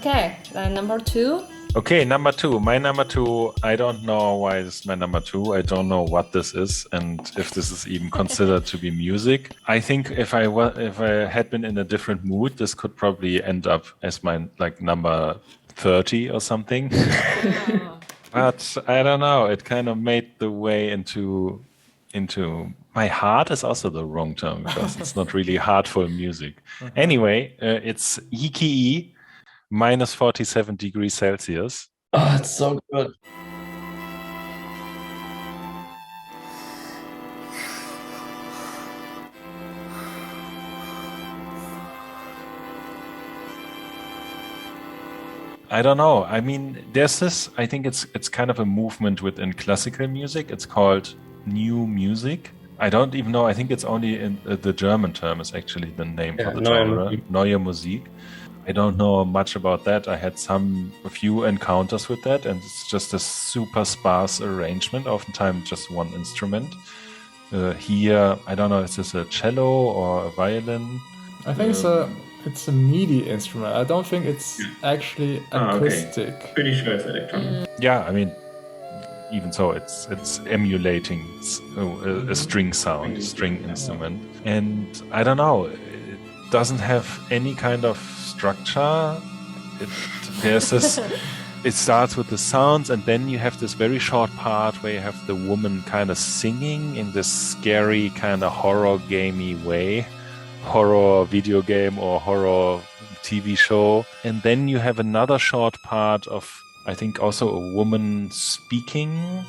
Okay, then number 2. Okay, number 2. My number 2, I don't know why it's my number 2. I don't know what this is and if this is even considered to be music. I think if I had been in a different mood, this could probably end up as my number 30 or something. But I don't know. It kind of made the way into my heart is also the wrong term because it's not really heartful music. Anyway, it's Yiki minus 47 degrees Celsius. Oh, it's so good. I don't know. I mean, there's this, I think it's kind of a movement within classical music. It's called new music. I don't even know. I think it's only in the German term is actually the name for the genre. Neue Musik. I don't know much about that. I had a few encounters with that, and it's just a super sparse arrangement, oftentimes just one instrument. Here, I don't know, is this a cello or a violin? I think it's a MIDI instrument. I don't think it's actually acoustic. Okay. Pretty sure it's electronic. Yeah, I mean, even so, it's emulating a string sound, string instrument. And I don't know, it doesn't have any kind of structure. It starts with the sounds, and then you have this very short part where you have the woman kind of singing in this scary kind of horror gamey way, horror video game or horror TV show. And then you have another short part of, I think, also a woman speaking,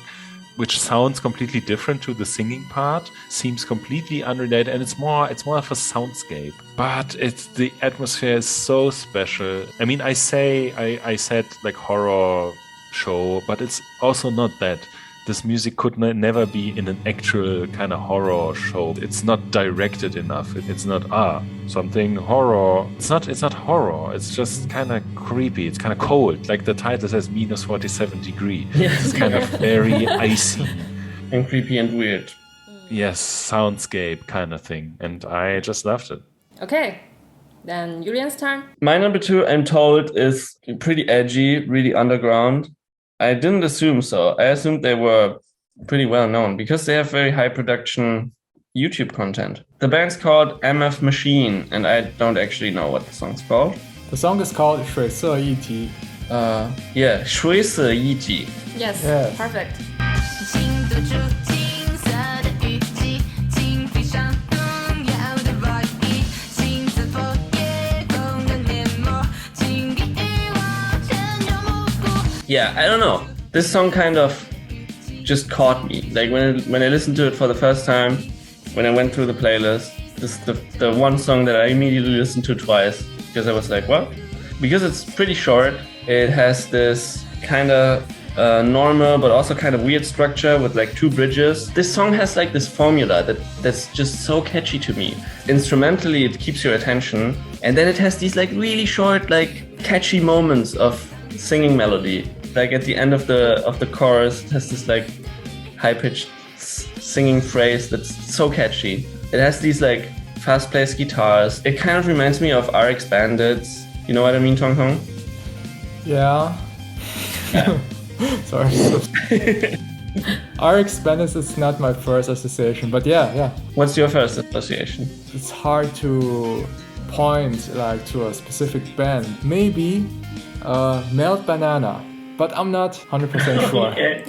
which sounds completely different to the singing part, seems completely unrelated, and it's more of a soundscape. But the atmosphere is so special. I mean, I said like horror show, but it's also not that. This music could never be in an actual kind of horror show. It's not directed enough. It's not something horror. It's not horror. It's just kind of creepy. It's kind of cold. Like the title says, minus 47 degrees. Yes. It's kind of very icy. And creepy and weird. Yes, soundscape kind of thing. And I just loved it. Okay, then Julian's turn. My number 2, I'm told, is pretty edgy, really underground. I didn't assume so. I assumed they were pretty well known because they have very high production YouTube content. The band's called MF Machine, and I don't actually know what the song's called. The song is called 水色一题. Yeah, 水色一题. Yes, perfect. Yeah, I don't know. This song kind of just caught me. Like when I listened to it for the first time, when I went through the playlist, this the one song that I immediately listened to twice because I was like, what? Because it's pretty short. It has this kind of normal but also kind of weird structure with like 2 bridges. This song has like this formula that's just so catchy to me. Instrumentally, it keeps your attention, and then it has these like really short, like catchy moments of singing melody. Like at the end of the chorus, it has this like high-pitched singing phrase that's so catchy. It has these like fast-paced guitars. It kind of reminds me of RX Bandits. You know what I mean, Tong Tong? Yeah. Sorry. RX Bandits is not my first association, but yeah. What's your first association? It's hard to point like to a specific band. Maybe Melt Banana, but I'm not 100% sure. Okay.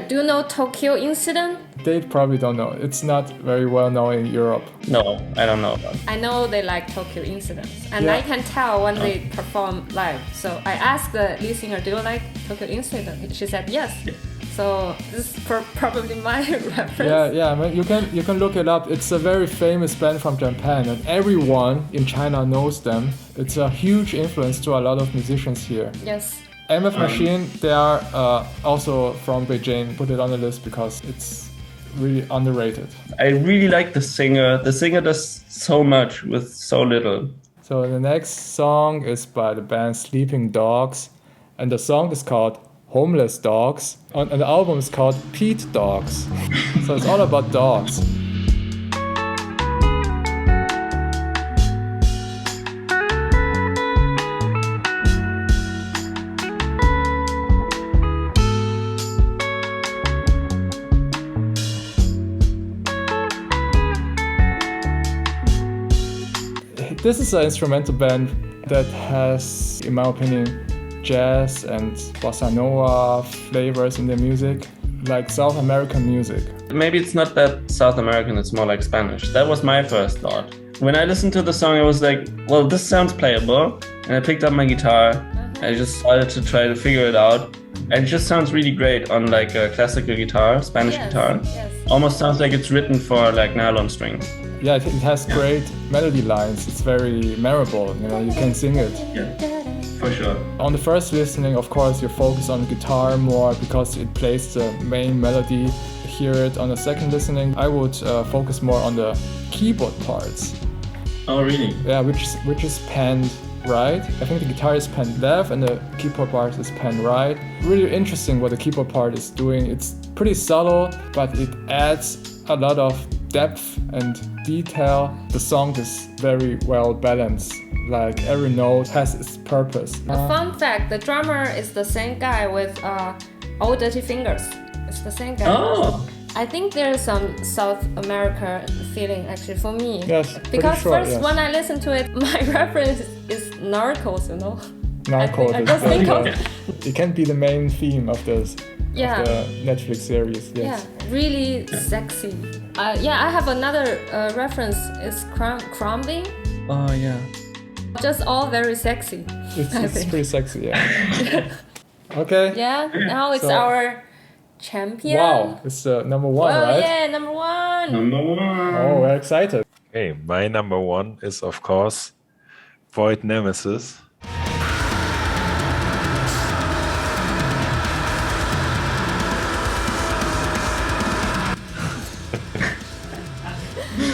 Do you know Tokyo Incident? They probably don't know. It's not very well known in Europe. No, I don't know about it. I know they like Tokyo Incident, and I can tell when they perform live. So I asked the lead singer, do you like Tokyo Incident? She said yes. Yeah. So this is probably my reference. Yeah. I mean, you can look it up. It's a very famous band from Japan, and everyone in China knows them. It's a huge influence to a lot of musicians here. Yes. MF Machine, they are also from Beijing. Put it on the list because it's really underrated. I really like the singer. The singer does so much with so little. So the next song is by the band Sleeping Dogs, and the song is called Homeless Dogs, and the album is called Pete Dogs. So it's all about dogs. This is an instrumental band that has, in my opinion, jazz and bossa nova flavors in their music, like South American music. Maybe it's not that South American, it's more like Spanish. That was my first thought. When I listened to the song, I was like, well, this sounds playable. And I picked up my guitar. I just started to try to figure it out. And it just sounds really great on like a classical guitar, Spanish guitar. Yes. Almost sounds like it's written for like nylon strings. Yeah, it has great melody lines. It's very memorable, you can sing it. Yeah, for sure. On the first listening, of course, you focus on the guitar more because it plays the main melody. Hear it on the second listening, I would focus more on the keyboard parts. Oh, really? Yeah, which is panned right. I think the guitar is panned left and the keyboard part is panned right. Really interesting what the keyboard part is doing. It's pretty subtle, but it adds a lot of depth and detail. The song is very well balanced. Like every note has its purpose. A fun fact, the drummer is the same guy with All Dirty Fingers. It's the same guy. Oh. I think there's some South America feeling actually for me. Yes, because sure, first yes. when I listen to it, my reference is Narcos, Narcos. I just think of it can be the main theme of this. Yeah. Of the Netflix series. Yes. Yeah, really sexy. I have another reference. It's Crumbing. Oh, yeah. Just all very sexy. It's pretty sexy, yeah. Okay. Yeah, now it's So- our champion. Wow, it's number one, Oh right? yeah, number one. Number one. Oh, we're excited. Okay, my number one is of course Void Nemesis.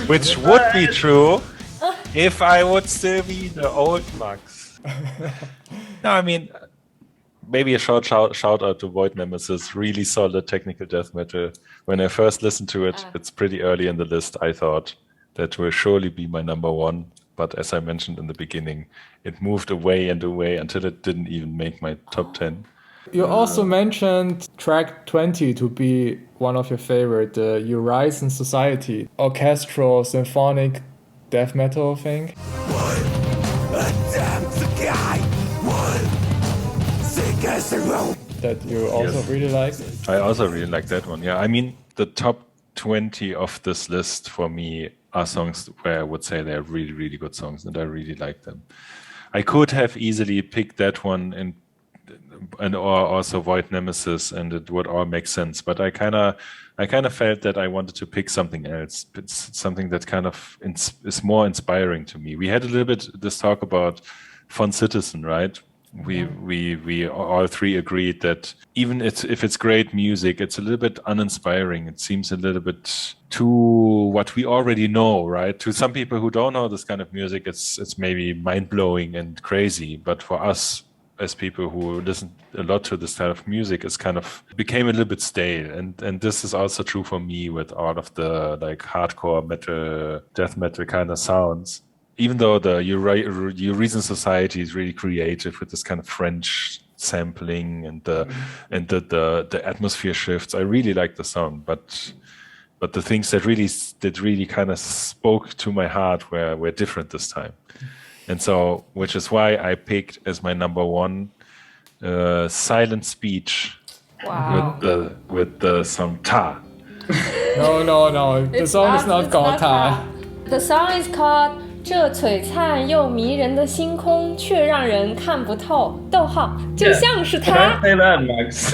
Which would be true if I would still be the old Max. No, I mean, maybe a short shout out to Void Nemesis. Really solid technical death metal. When I first listened to it, it's pretty early in the list. I thought that will surely be my number one. But as I mentioned in the beginning, it moved away and away until it didn't even make my top 10. You also mentioned track 20 to be one of your favorite, the Eurasian Society, orchestral symphonic death metal thing. That you also Yes. really like. I also really like that one. Yeah, I mean, the top 20 of this list for me are songs where I would say they're really, really good songs, and I really like them. I could have easily picked that one and or also Void Nemesis, and it would all make sense. But I kind of felt that I wanted to pick something else. It's something that kind of is more inspiring to me. We had a little bit this talk about Fun Citizen, right? We all three agreed that even if it's great music, it's a little bit uninspiring. It seems a little bit too what we already know, right? To some people who don't know this kind of music, it's maybe mind-blowing and crazy. But for us, as people who listen a lot to this kind of music, it's kind of became a little bit stale. And this is also true for me with all of the like hardcore metal, death metal kind of sounds. Even though the Eurasian Society is really creative with this kind of French sampling and the atmosphere shifts, I really like the song. But the things that really kind of spoke to my heart were different this time. And so, which is why I picked as my number one, Silent Speech. Wow. with the song Ta. No. The song is not called Ta. The song is called 这璀璨又迷人的星空，却让人看不透。逗号，就像是 Can 他 I。say that, Max?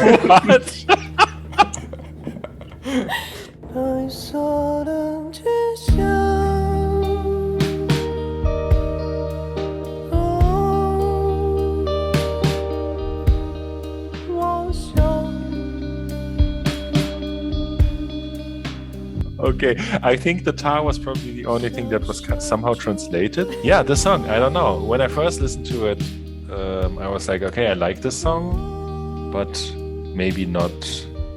Okay, I think the tar was probably the only thing that was somehow translated. Yeah, the song, I don't know. When I first listened to it, I was like, okay, I like this song, but maybe not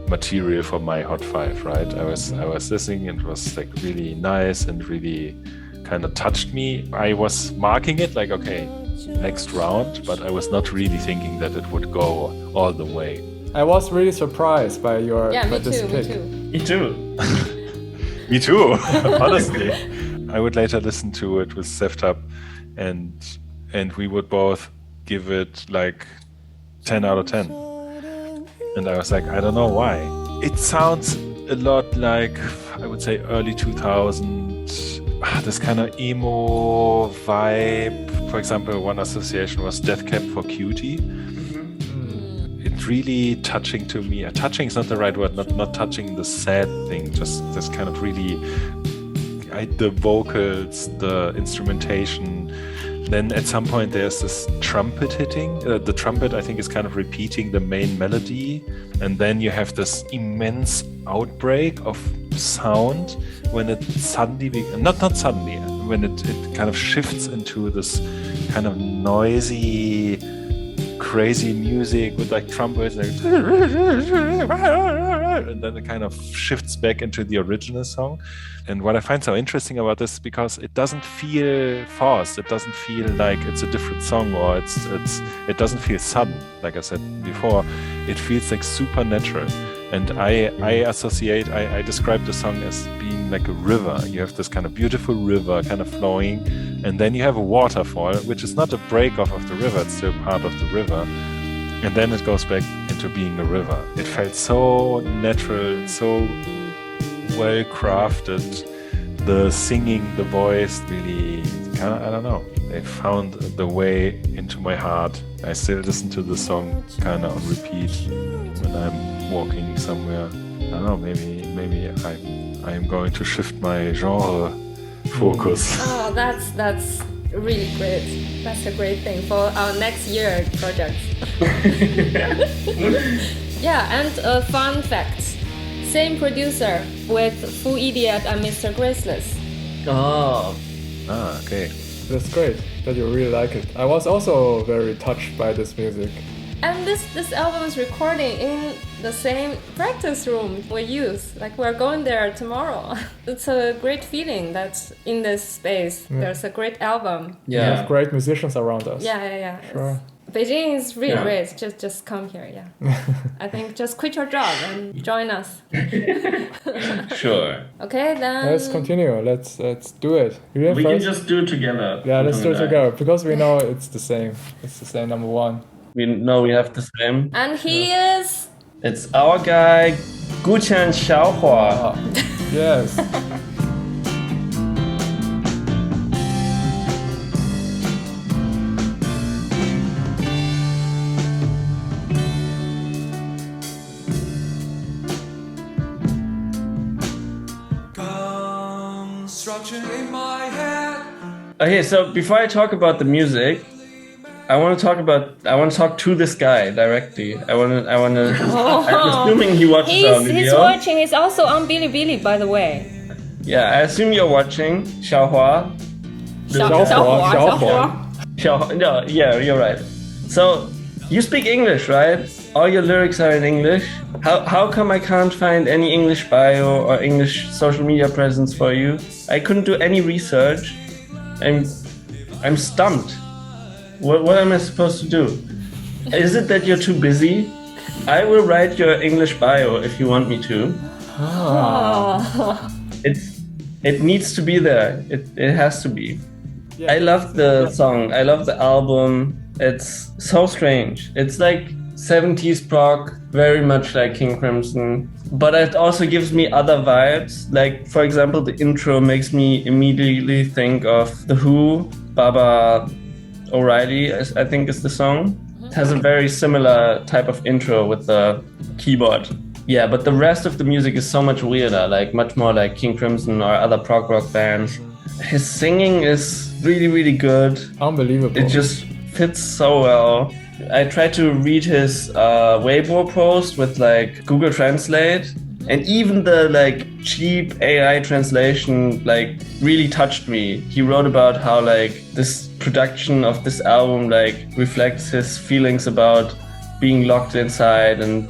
material for my hot five, right? I was listening and it was like really nice and really kind of touched me. I was marking it like, okay, next round, but I was not really thinking that it would go all the way. I was really surprised by this pick. Me too. Me too, honestly. I would later listen to it with Seft Up and we would both give it like 10 out of 10. And I was like, I don't know why. It sounds a lot like, I would say, early 2000s, this kind of emo vibe. For example, one association was Death Cab for Cutie. It's really touching to me. Touching is not the right word, not touching the sad thing, just this kind of really, the vocals, the instrumentation. Then at some point there's this trumpet hitting. The trumpet, I think, is kind of repeating the main melody. And then you have this immense outbreak of sound when it suddenly, not suddenly, when it kind of shifts into this kind of noisy, crazy music with like trumpets, and then it kind of shifts back into the original song. And what I find so interesting about this is because it doesn't feel forced. It doesn't feel like it's a different song, or it doesn't feel sudden. Like I said before, it feels like supernatural. And I describe the song as being like a river. You have this kind of beautiful river kind of flowing, and then you have a waterfall, which is not a break off of the river, it's still part of the river. And then it goes back into being a river. It felt so natural, so well crafted. The singing, the voice, really kind of, I don't know, they found the way into my heart. I still listen to the song kind of on repeat when I'm walking somewhere. I don't know, maybe I am going to shift my genre focus. Oh, that's really great. That's a great thing for our next year project. Yeah, and a fun fact. Same producer with Full Idiot and Mr. Graceless. Oh. Okay. That's great that you really like it. I was also very touched by this music. And this album is recording in the same practice room we use. Like, we're going there tomorrow. It's a great feeling that in this space there's a great album. Yeah. We have great musicians around us. Yeah. Sure. Beijing is really great. Just come here, yeah. I think just quit your job and join us. Sure. Okay, then. Let's continue. Let's do it. We can just do it together. Yeah, let's do it together because we know it's the same. It's the same number one. We know we have the same. And he is. It's our guy, Guqian Xiaohua. Yes. Okay, so before I talk about the music, I want to talk to this guy directly. I'm assuming he watches our video. He's watching. He's also on Bilibili, by the way. Yeah, I assume you're watching Xiaohua. Xiaohua. Yeah, you're right. So you speak English, right? All your lyrics are in English. How come I can't find any English bio or English social media presence for you? I couldn't do any research. I'm stumped. What am I supposed to do? Is it that you're too busy? I will write your English bio if you want me to. It needs to be there. It has to be. Yeah. I love the song. I love the album. It's so strange. It's like 70s prog, very much like King Crimson. But it also gives me other vibes. Like, for example, the intro makes me immediately think of The Who, Baba O'Reilly, I think is the song. It has a very similar type of intro with the keyboard. Yeah, but the rest of the music is so much weirder, like much more like King Crimson or other prog rock bands. His singing is really, really good. Unbelievable. It just fits so well. I tried to read his Weibo post with like Google Translate, and even the like cheap AI translation like really touched me. He wrote about how like this production of this album like reflects his feelings about being locked inside, and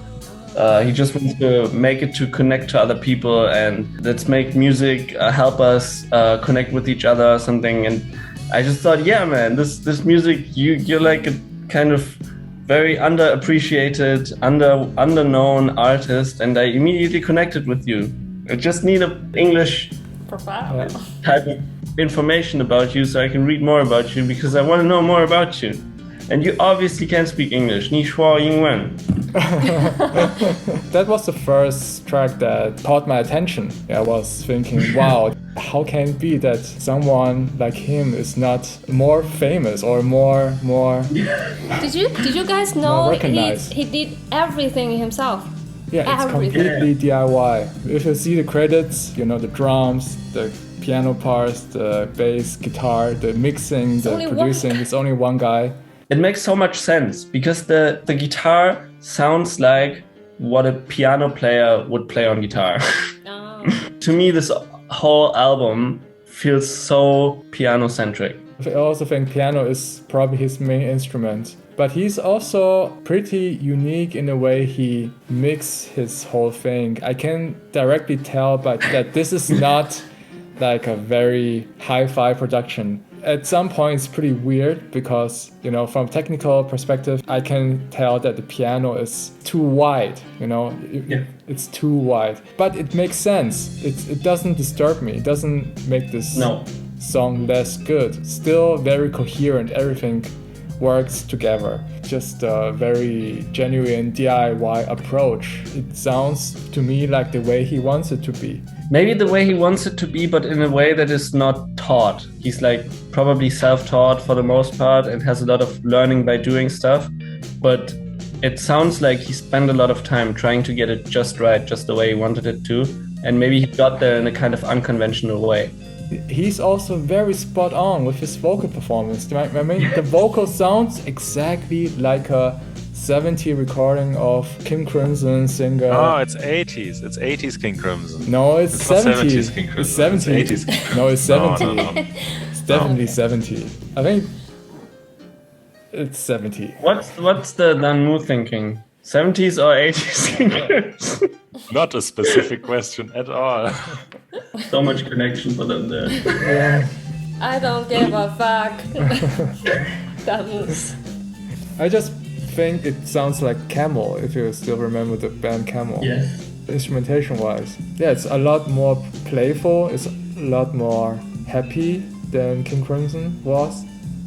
he just wants to make it to connect to other people, and let's make music help us connect with each other or something. And I just thought, yeah, man, this music, you're like a kind of very underappreciated, unknown artist, and I immediately connected with you. I just need an English profile. type of information about you so I can read more about you because I want to know more about you. And you obviously can't speak English. 你说英文. That was the first track that caught my attention. I was thinking, wow, how can it be that someone like him is not more famous or more Did you guys know recognized? he did everything himself? Yeah, it's completely DIY. If you see the credits, you know, the drums, the piano parts, the bass, guitar, the mixing, the producing, it's only one guy. It makes so much sense because the guitar sounds like what a piano player would play on guitar. Oh. To me, this whole album feels so piano-centric. I also think piano is probably his main instrument. But he's also pretty unique in the way he mixes his whole thing. I can directly tell that this is not like a very hi-fi production. At some point it's pretty weird because, you know, from technical perspective, I can tell that the piano is too wide, you know, it's too wide. But it makes sense. It doesn't disturb me. It doesn't make this song less good. Still very coherent, everything works together. Just a very genuine DIY approach. It sounds to me like the way he wants it to be. Maybe the way he wants it to be, but in a way that is not taught. He's like probably self-taught for the most part and has a lot of learning by doing stuff. But it sounds like he spent a lot of time trying to get it just right, just the way he wanted it to. And maybe he got there in a kind of unconventional way. He's also very spot on with his vocal performance. I mean, the vocal sounds exactly like a 70s recording of King Crimson singer. Oh, it's 80s. It's 80s King Crimson. No, it's 70s. King Crimson. It's 70s. It's 80s King Crimson. No, it's 70. No. It's definitely 70. I think it's 70. What's the Danmu thinking? 70s or 80s King Crimson? Not a specific question at all. So much connection for them there. Yeah. I don't give a fuck. Damus. I just think it sounds like Camel, if you still remember the band Camel. Yes. Instrumentation wise. Yeah, it's a lot more playful, it's a lot more happy than King Crimson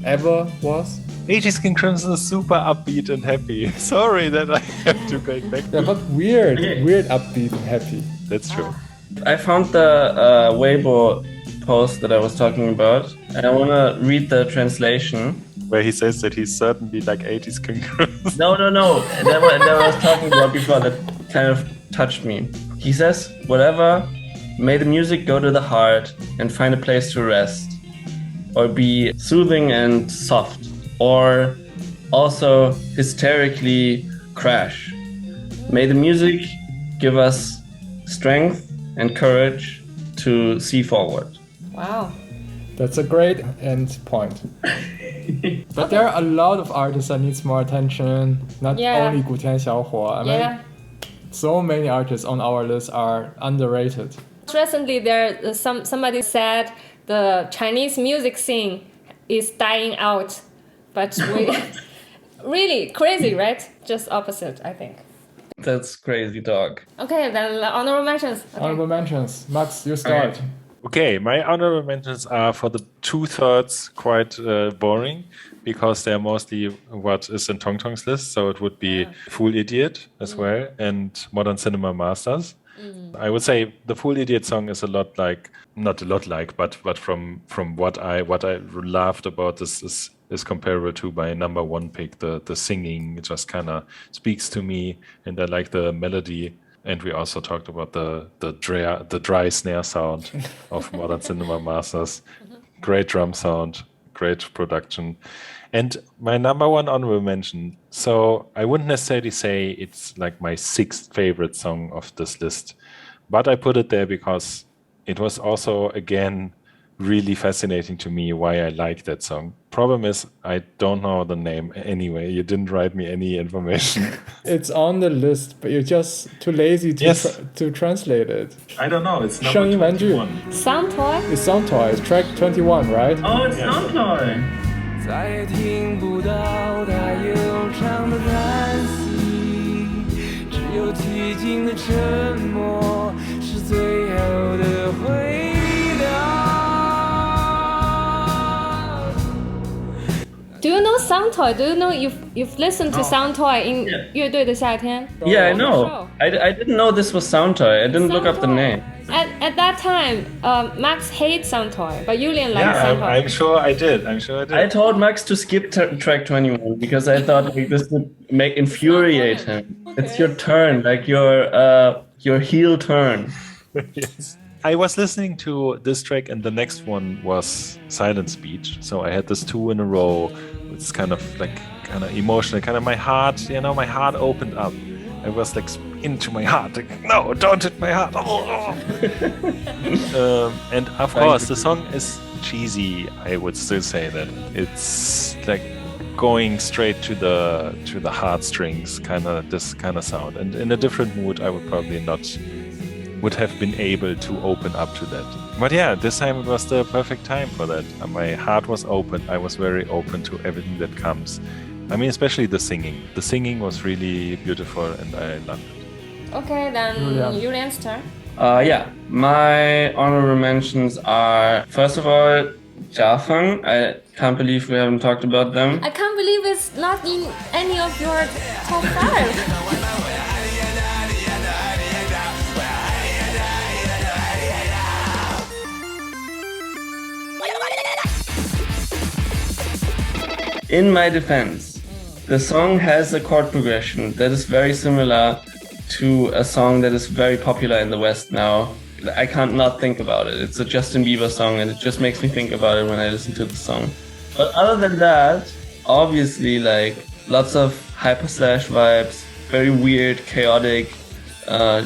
ever was. 80s King Crimson is super upbeat and happy. Sorry that I have to go back. Yeah, but weird upbeat and happy. That's true. I found the Weibo post that I was talking about, and I want to read the translation. Where he says that he's certainly like 80s King Crimson. No. That I was talking about before that kind of touched me. He says, whatever, may the music go to the heart and find a place to rest, or be soothing and soft, or also hysterically crash. May the music give us strength and courage to see forward. Wow. That's a great end point. But there are a lot of artists that needs more attention. Not only Gu Tian Xiaohuo. I mean, so many artists on our list are underrated. Recently, there somebody said the Chinese music scene is dying out, but we really crazy, right? Just opposite, I think. That's crazy talk. Okay, then honorable mentions. Okay. Honorable mentions. Max, you start. Okay, my honorable mentions are for the 2/3 quite boring because they're mostly what is in Tong Tong's list. So it would be Fool Idiot as well and Modern Cinema Masters. I would say the Fool Idiot song is a lot like, not a lot like, but from what I loved about this is comparable to my number one pick. The singing just kind of speaks to me, and I like the melody. And we also talked about the dry snare sound of Modern Cinema Masters. Great drum sound, great production. And my number one honorable mention, so I wouldn't necessarily say it's like my 6th favorite song of this list, but I put it there because it was also, again, really fascinating to me why I like that song. Problem is, I don't know the name anyway. You didn't write me any information. It's on the list, but you're just too lazy to translate it. I don't know. It's number 21. Sound Toy? It's Sound Toy. It's track 21, right? Oh, it's Sound Toy. 再也听不到它悠长的叹息，只有寂静的沉默是最后的回 Sound Toy? Do you know you've listened to Sound Toy in 乐队的夏天? Yeah, I know. I didn't know this was Sound Toy. I didn't look up the name. At that time, Max hates Sound Toy, but Julian likes Sound Toy. I'm sure I did. I told Max to skip track 21 because I thought like, this would infuriate him. Okay. It's your turn, like your heel turn. Yes. I was listening to this track and the next one was Silent Speech. So I had this 2 in a row. It's kind of emotional, kind of my heart opened up. I was like into my heart, like, no, don't hit my heart. And of course, the song is cheesy. I would still say that it's like going straight to the heartstrings, this kind of sound. And in a different mood, I would probably would have been able to open up to that. But yeah, this time it was the perfect time for that. My heart was open. I was very open to everything that comes. I mean, especially the singing. The singing was really beautiful and I loved it. Okay, then Julian's turn. Yeah, my honorable mentions are, first of all, Jiafeng. I can't believe we haven't talked about them. I can't believe it's not in any of your top 5. In my defense, the song has a chord progression that is very similar to a song that is very popular in the West now. I can't not think about it. It's a Justin Bieber song and it just makes me think about it when I listen to the song. But other than that, obviously like lots of hyperslash vibes, very weird, chaotic,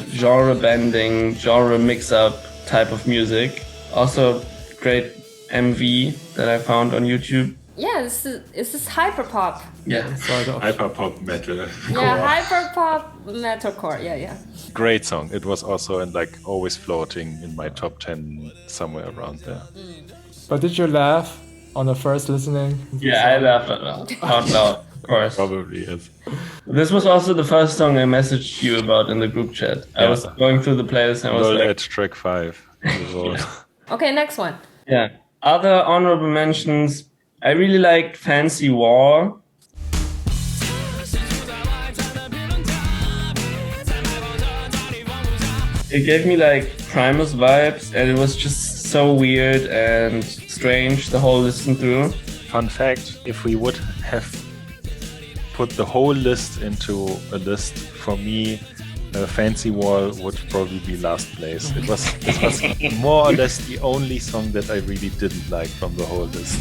genre bending, genre mix-up type of music. Also great MV that I found on YouTube. Yeah, this is hyperpop. Yeah, sort of. Hyperpop metal. Yeah, hyperpop metalcore. Yeah. Great song. It was also always floating in my top 10 somewhere around there. But did you laugh on the first listening? Yeah, I laughed out loud, of course. Probably, yes. This was also the first song I messaged you about in the group chat. I was going through the playlist and I was like... at track 5. Okay, next one. Yeah. Other honorable mentions... I really liked Fancy War. It gave me Primus vibes and it was just so weird and strange the whole listen through. Fun fact, if we would have put the whole list into a list, for me, Fancy Wall would probably be last place. It was more or less the only song that I really didn't like from the whole list.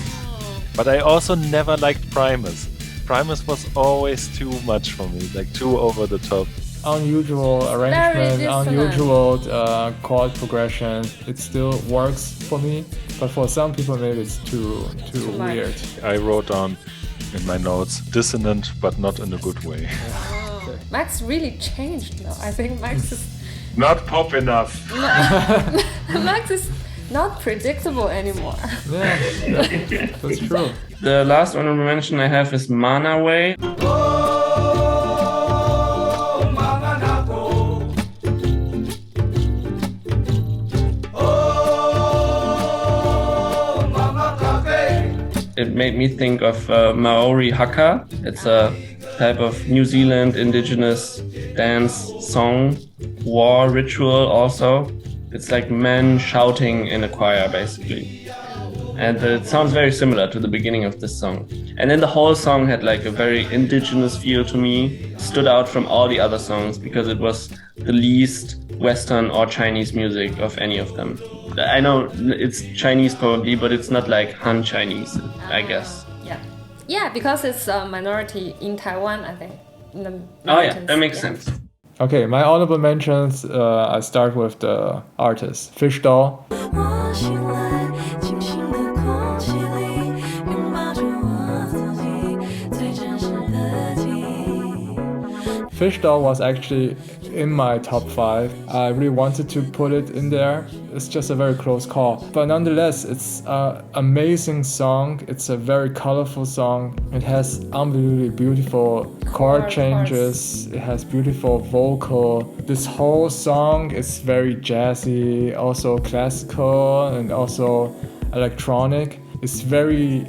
But I also never liked Primus. Primus was always too much for me, too over the top. Unusual arrangement, unusual chord progression. It still works for me, but for some people maybe it's too weird. I wrote down in my notes, dissonant, but not in a good way. Oh. Max really changed now. I think Max is... Not pop enough. Max is not predictable anymore. Yeah, that's true. The last honorable mention I have is Mana Way. It made me think of Maori haka. It's a type of New Zealand indigenous dance song, war ritual also. It's like men shouting in a choir, basically. And it sounds very similar to the beginning of this song. And then the whole song had a very indigenous feel to me. Stood out from all the other songs because it was the least Western or Chinese music of any of them. I know it's Chinese probably, but it's not Han Chinese, I guess. Yeah, because it's a minority in Taiwan, I think. In the mountains. That makes sense. Okay, my honorable mentions, I start with the artist, Fish Doll. Fish Doll was actually in my top 5. I really wanted to put it in there. It's just a very close call. But nonetheless, it's an amazing song. It's a very colorful song. It has unbelievably beautiful chord changes. It has beautiful vocal. This whole song is very jazzy, also classical and also electronic. It's very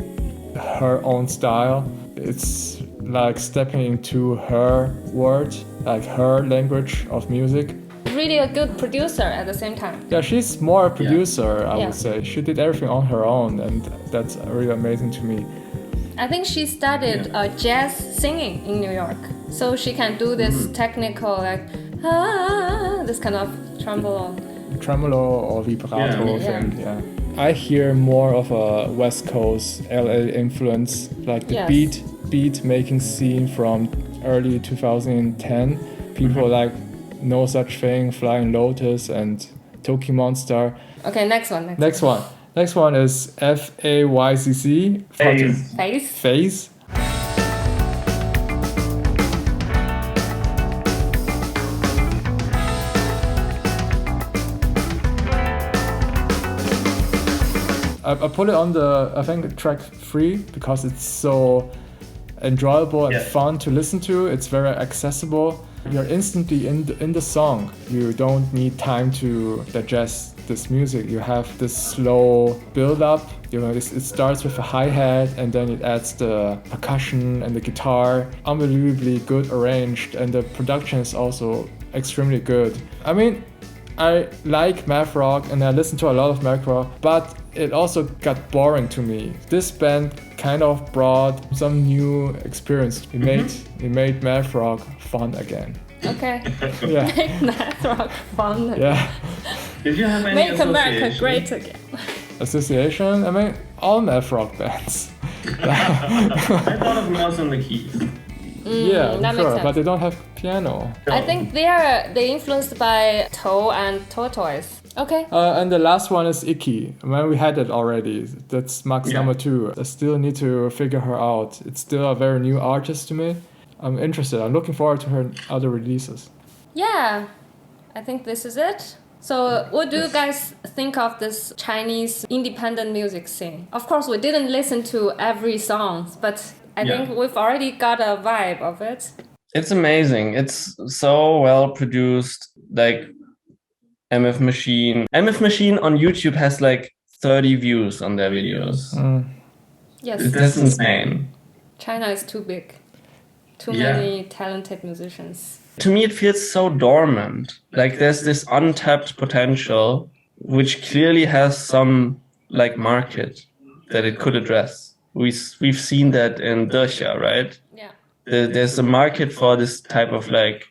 her own style. It's like stepping into her world, like her language of music. Really a good producer at the same time. Yeah, she's more a producer, I Yeah. would say. She did everything on her own, and that's really amazing to me. I think she studied jazz singing in New York, so she can do this technical like this kind of tremolo. Tremolo or vibrato Yeah. thing, yeah. I hear more of a West Coast LA influence, like the Yes. beat making scene from early 2010. People like No Such Thing, Flying Lotus, and Toki Monster. Okay, next one. Next one is FAYCC. Phase. Face. I put it on I think track 3 because it's so enjoyable and fun to listen to. It's very accessible. You're instantly in the song. You don't need time to digest this music. You have this slow build up. It starts with a hi-hat and then it adds the percussion and the guitar. Unbelievably good arranged, and the production is also extremely good. I mean, I like math rock and I listen to a lot of math rock, but it also got boring to me. This band kind of brought some new experience. It made math rock fun again. Okay. Yeah. Make math rock fun. Yeah. Did you have any Make America association? great again. Association? I mean, all math rock bands. I thought of Mouse on the Keys. Yeah, that makes sure, sense. but they don't have piano. I think they influenced by Toe and Tortoise. Okay. And the last one is Icky. I mean, we had it already. That's Max Yeah. number 2. I still need to figure her out. It's still a very new artist to me. I'm interested. I'm looking forward to her other releases. Yeah, I think this is it. So what do you guys think of this Chinese independent music scene? Of course, we didn't listen to every song, but I think we've already got a vibe of it. It's amazing. It's so well produced. Like MF Machine on YouTube has like 30 views on their videos. Yes, That's insane. China is too big. Too Yeah. many talented musicians. To me, it feels so dormant. Like there's this untapped potential, which clearly has some like market that it could address. We've seen that in Dersha, right? Yeah. There's a market for this type of like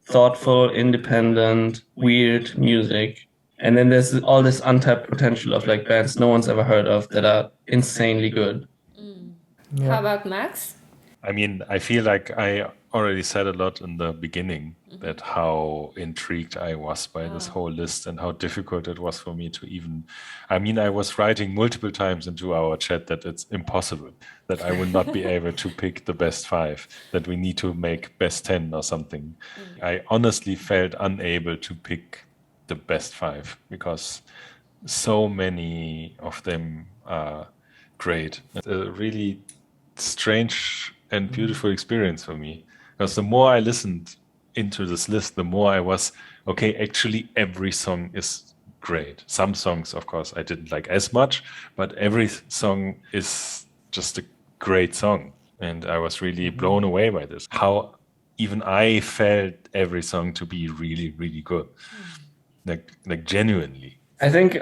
thoughtful, independent, weird music. And then there's all this untapped potential of like bands no one's ever heard of that are insanely good. How about Max? I mean, I feel like I already said a lot in the beginning that how intrigued I was by this whole list and how difficult it was for me to even, I mean, I was writing multiple times into our chat that it's impossible, that I will not be able to pick the best 5, that we need to make best 10 or something. I honestly felt unable to pick the best 5 because so many of them are great. It's a really strange and beautiful experience for me, because the more I listened into this list, the more I was, okay, actually every song is great. Some songs, of course, I didn't like as much, but every song is just a great song. And I was really blown away by this, how even I felt every song to be really, really good, like genuinely. I think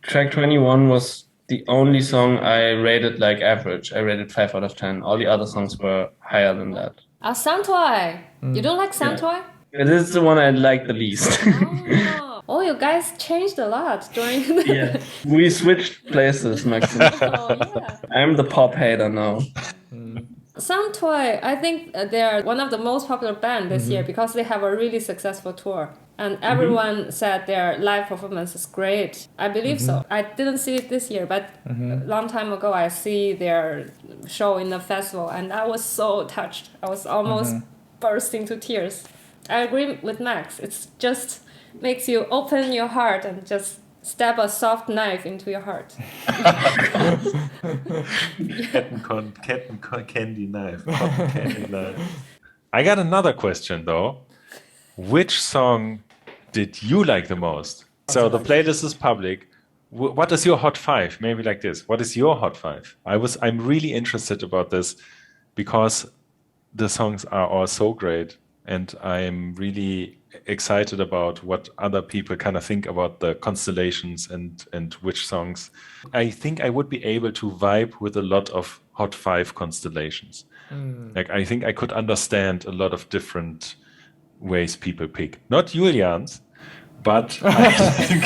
track 21 was the only song I rated like average. I rated 5 out of 10. All the other songs were higher than that. Soundtoy. You don't like Soundtoy? This is the one I like the least. Oh, you guys changed a lot during the... We switched places, Maxim. I'm the pop hater now. Soundtoy, I think they are one of the most popular bands this year because they have a really successful tour. And everyone said their live performance is great. I believe so. I didn't see it this year, but a long time ago I see their show in the festival and I was so touched. I was almost bursting to tears. I agree with Max. It's just makes you open your heart and just stab a soft knife into your heart. Candy knife. Candy knife. I got another question though. Which song did you like the most? So the playlist is public. What is your hot 5? Maybe like this. What is your hot 5? I'm really interested about this because the songs are all so great, and I'm really excited about what other people kind of think about the constellations and which songs. I think I would be able to vibe with a lot of Hot 5 constellations. Like, I think I could understand a lot of different ways people pick. Not Julian's, but I think...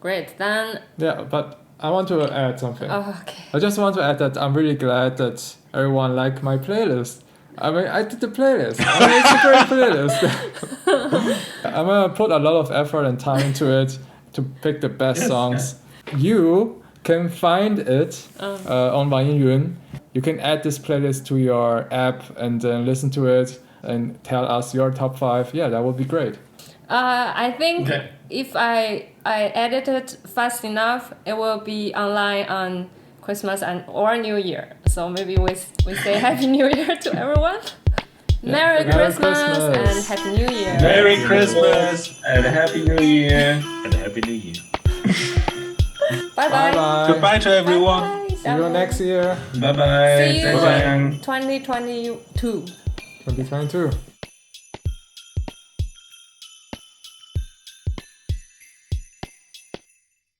Great, then... Yeah, but I want to add something. Oh, okay. I just want to add that I'm really glad that everyone liked my playlist. I mean, I did the playlist. I mean, it's a great playlist. I'm gonna put a lot of effort and time into it to pick the best songs. You can find it on网易云. You can add this playlist to your app and then listen to it and tell us your top 5. Yeah, that would be great. I think if I edit it fast enough, it will be online on Christmas or New Year. So maybe we say Happy New Year to everyone. Yeah. Merry Christmas and Happy New Year. Merry Christmas and Happy New Year. and Happy New Year. Bye bye. Bye-bye. Goodbye to everyone. See you next year. Bye bye. See you Bye-bye. 2022. 2022.